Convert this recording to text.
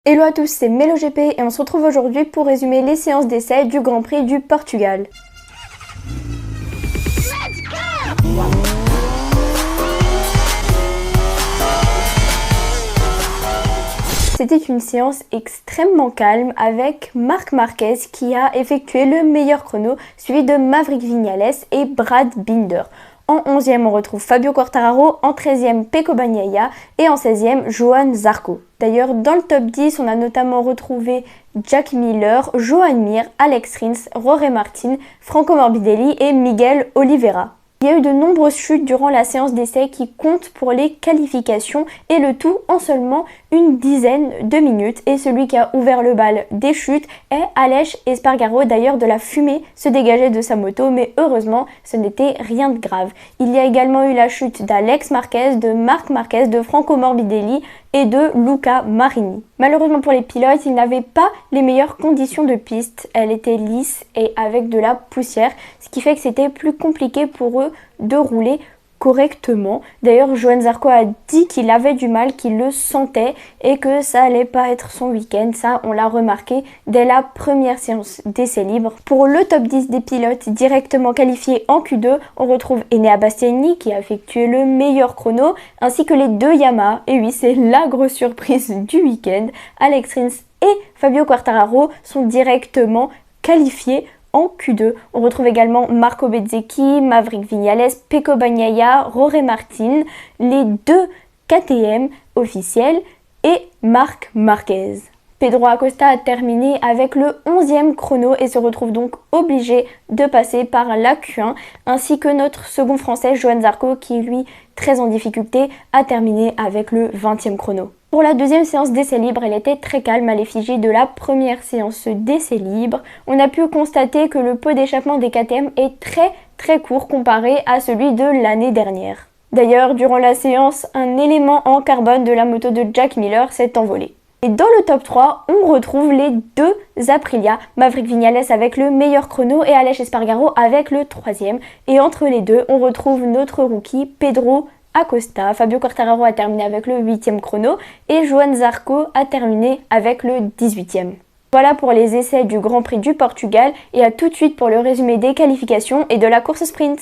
Hello à tous, c'est MeloGP et on se retrouve aujourd'hui pour résumer les séances d'essai du Grand Prix du Portugal. C'était une séance extrêmement calme avec Marc Marquez qui a effectué le meilleur chrono, suivi de Maverick Viñales et Brad Binder. En 11e, on retrouve Fabio Quartararo, en 13e, Pecco Bagnaia et en 16e, Johann Zarco. D'ailleurs, dans le top 10, on a notamment retrouvé Jack Miller, Joan Mir, Alex Rins, Jorge Martin, Franco Morbidelli et Miguel Oliveira. Il y a eu de nombreuses chutes durant la séance d'essai qui comptent pour les qualifications et le tout en seulement une dizaine de minutes. Et celui qui a ouvert le bal des chutes est Aleix Espargaro. D'ailleurs, de la fumée se dégageait de sa moto, mais heureusement, ce n'était rien de grave. Il y a également eu la chute d'Alex Marquez, de Marc Marquez, de Franco Morbidelli et de Luca Marini. Malheureusement pour les pilotes, ils n'avaient pas les meilleures conditions de piste. Elle était lisse et avec de la poussière, ce qui fait que c'était plus compliqué pour eux de rouler correctement. D'ailleurs, Johann Zarco a dit qu'il avait du mal, qu'il le sentait et que ça allait pas être son week-end. Ça, on l'a remarqué dès la première séance d'essai libre. Pour le top 10 des pilotes directement qualifiés en Q2, on retrouve Enea Bastianini qui a effectué le meilleur chrono, ainsi que les deux Yamaha. Et oui, c'est la grosse surprise du week-end. Alex Rins et Fabio Quartararo sont directement qualifiés en Q2, on retrouve également Marco Bezzecchi, Maverick Viñales, Pecco Bagnaia, Jorge Martin, les deux KTM officiels et Marc Marquez. Pedro Acosta a terminé avec le 11e chrono et se retrouve donc obligé de passer par la Q1, ainsi que notre second français Johann Zarco qui lui, très en difficulté, a terminé avec le 20e chrono. Pour la deuxième séance d'essai libre, elle était très calme à l'effigie de la première séance d'essai libre. On a pu constater que le pot d'échappement des KTM est très court comparé à celui de l'année dernière. D'ailleurs, durant la séance, un élément en carbone de la moto de Jack Miller s'est envolé. Et dans le top 3, on retrouve les deux Aprilia, Maverick Viñales avec le meilleur chrono et Aleix Espargaro avec le 3e. Et entre les deux, on retrouve notre rookie Pedro Acosta. Fabio Quartararo a terminé avec le 8e chrono et Johann Zarco a terminé avec le 18e. Voilà pour les essais du Grand Prix du Portugal et à tout de suite pour le résumé des qualifications et de la course sprint.